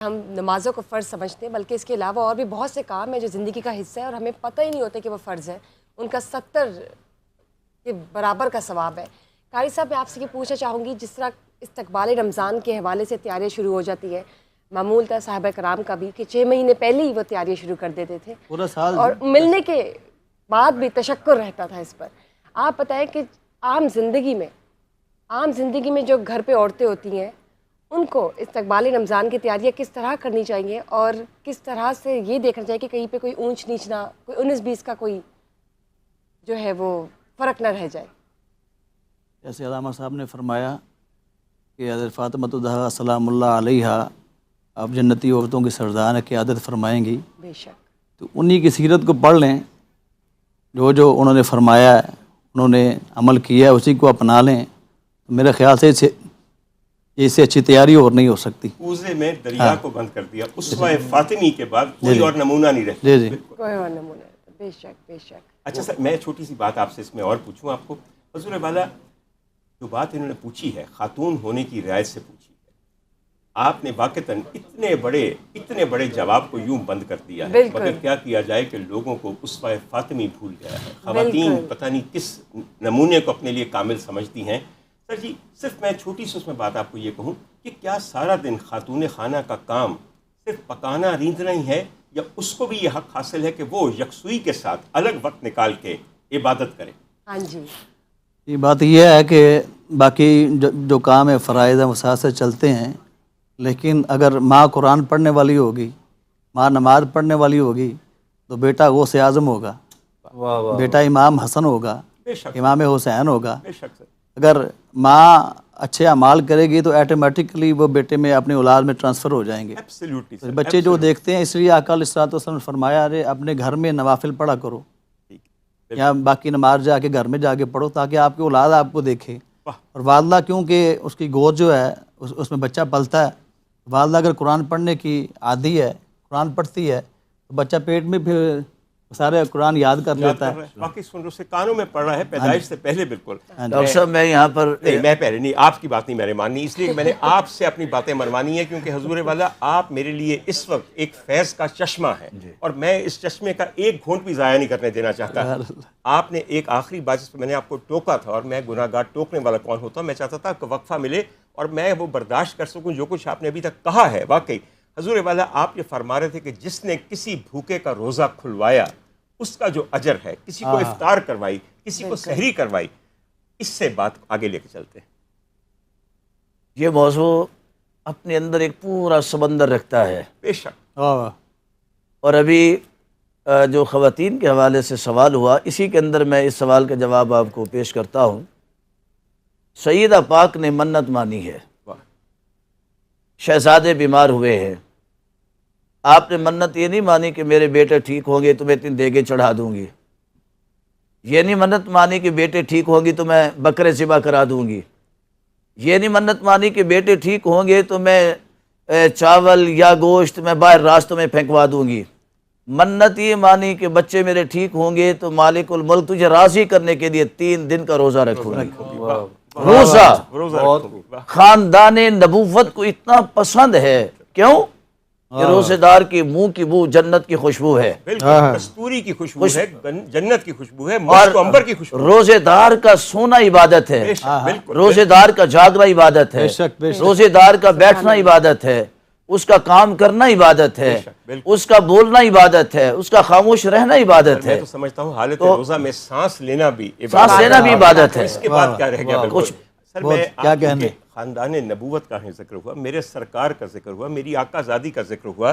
ہم نمازوں کو فرض سمجھتے ہیں، بلکہ اس کے علاوہ اور بھی بہت سے کام ہیں جو زندگی کا حصہ ہے اور ہمیں پتہ ہی نہیں ہوتا کہ وہ فرض ہے، ان کا 70 کے برابر کا ثواب ہے۔ قاری صاحب، میں آپ سے یہ پوچھنا چاہوں گی، جس طرح استقبال رمضان کے حوالے سے تیاریاں شروع ہو جاتی ہے، معمول تھا صحابہ کرام کا بھی کہ 6 مہینے پہلے ہی وہ تیاریاں شروع کر دیتے تھے، پورا سال اور ملنے کے بعد بھی تشکر رہتا تھا اس پر۔ آپ بتائیں کہ عام زندگی میں جو گھر پہ عورتیں ہوتی ہیں، ان کو استقبال رمضان کی تیاریاں کس طرح کرنی چاہیے، اور کس طرح سے یہ دیکھنا چاہیے کہ کہیں پہ کوئی اونچ نیچ نہ، کوئی 19-20 کا کوئی جو ہے وہ فرق نہ رہ جائے؟ جیسے علامہ صاحب نے فرمایا کہ حضرت فاطمہ الزہرا سلام اللہ علیہا اب جنتی عورتوں کی سردار قیادت فرمائیں گی، بے شک۔ تو انہی کی سیرت کو پڑھ لیں، جو انہوں نے فرمایا ہے، انہوں نے عمل کیا ہے، اسی کو اپنا لیں۔ میرے خیال سے اس سے اچھی تیاری اور نہیں ہو سکتی۔ کوزے میں دریا کو بند کر دیا، اسوہ فاطمی کے بعد کوئی اور نمونہ نہیں رہتا۔ جی جی، کوئی اور نمونہ، بے شک بے شک۔ اچھا سر، میں چھوٹی سی بات آپ سے اس میں اور پوچھوں آپ کو۔ حضور والا جو بات انہوں نے پوچھی ہے، خاتون ہونے کی رعایت سے پوچھی ہے، آپ نے واقعتاً اتنے بڑے جواب کو یوں بند کر دیا ہے، مگر کیا کیا جائے کہ لوگوں کو اسوہ فاطمی بھول گیا ہے۔ خواتین پتہ نہیں کس نمونے کو اپنے لیے کامل سمجھتی ہیں۔ سر جی، صرف میں چھوٹی سی اس میں بات آپ کو یہ کہوں کہ کیا سارا دن خاتون خانہ کا کام صرف پکانا ریندنا ہی ہے، یا اس کو بھی یہ حق حاصل ہے کہ وہ یکسوئی کے ساتھ الگ وقت نکال کے عبادت کرے؟ ہاں جی، یہ بات یہ ہے کہ باقی جو کام ہے فرائض ہیں وہ ساتھ سے چلتے ہیں، لیکن اگر ماں قرآن پڑھنے والی ہوگی، ماں نماز پڑھنے والی ہوگی، تو بیٹا غوث اعظم ہوگا، بیٹا امام حسن ہوگا، بے شک، امام حسین ہوگا۔ بے شک سر۔ اگر ماں اچھے اعمال کرے گی تو ایٹومیٹکلی وہ بیٹے میں اپنی اولاد میں ٹرانسفر ہو جائیں گے۔ ایبسلیوٹلی سر، بچے جو دیکھتے ہیں، اس لیے آقا علیہ الصلوۃ والسلام نے فرمایا ارے اپنے گھر میں نوافل پڑھا کرو، یا باقی نماز جا کے گھر میں جا کے پڑھو، تاکہ آپ کی اولاد آپ کو دیکھے۔ اور والدہ کیونکہ اس کی گود جو ہے اس میں بچہ پلتا ہے، والدہ اگر قرآن پڑھنے کی عادی ہے، قرآن پڑھتی ہے، تو بچہ پیٹ میں پھر سارے قرآن یاد کر لیتا ہے۔ باقی سن رہے کانوں میں پڑھ رہا ہے پیدائش سے پہلے۔ بالکل ڈاکٹر صاحب، میں یہاں پر نہیں، میں پہلے نہیں، آپ کی بات نہیں میں نے ماننی، اس لیے کہ میں نے آپ سے اپنی باتیں منوانی ہے، کیونکہ حضور والا آپ میرے لیے اس وقت ایک فیض کا چشمہ ہے، اور میں اس چشمے کا ایک گھونٹ بھی ضائع نہیں کرنے دینا چاہتا۔ آپ نے ایک آخری بات جس پہ میں نے آپ کو ٹوکا تھا، اور میں گناہ گار ٹوکنے والا کون ہوتا ہوں، میں چاہتا تھا کہ وقفہ ملے اور میں وہ برداشت کر سکوں جو کچھ آپ نے ابھی تک کہا ہے۔ واقعی حضور والا آپ یہ فرما رہے تھے کہ جس نے کسی بھوکے کا روزہ کھلوایا اس کا جو اجر ہے، کسی کو افطار کروائی، کسی کو سحری کروائی، اس سے بات آگے لے کے چلتے ہیں۔ یہ موضوع اپنے اندر ایک پورا سمندر رکھتا ہے، بے شک۔ اور ابھی جو خواتین کے حوالے سے سوال ہوا، اسی کے اندر میں اس سوال کا جواب آپ کو پیش کرتا ہوں۔ سیدہ پاک نے منت مانی ہے، شہزادے بیمار ہوئے ہیں، آپ نے منت یہ نہیں مانی کہ میرے بیٹے ٹھیک ہوں گے تو میں اتنی دیگیں چڑھا دوں گی، یہ نہیں منت مانی کہ بیٹے ٹھیک ہوں گی تو میں بکرے ذبح کرا دوں گی، یہ نہیں منت مانی کہ بیٹے ٹھیک ہوں گے تو میں چاول یا گوشت میں باہر راستوں میں پھینکوا دوں گی۔ منت یہ مانی کہ بچے میرے ٹھیک ہوں گے تو مالک الملک تجھے راضی کرنے کے لیے 3 دن کا روزہ رکھوں گی۔ روزہ خاندان نبوت کو اتنا پسند ہے، کیوں؟ کہ روزے دار کی منہ کی بو جنت کی خوشبو ہے، بالکل کستوری کی خوشبو ہے، جنت کی خوشبو ہے، مشک و عنبر کی خوشبو ہے۔ روزے دار کا سونا عبادت ہے، روزے دار کا جاگنا عبادت ہے، روزے دار کا بیٹھنا عبادت ہے، اس کا کام کرنا عبادت ہے، اس کا بولنا عبادت ہے، اس کا خاموش رہنا عبادت ہے۔ میں تو سمجھتا ہوں حالت روزہ میں سانس لینا بھی عبادت ہے۔ اس کے بعد کیا رہ گیا؟ بالکل سر، میں کیا کہنے، خاندان نبوت کا ذکر ہوا، میرے سرکار کا ذکر ہوا، میری آقا زادی کا ذکر ہوا،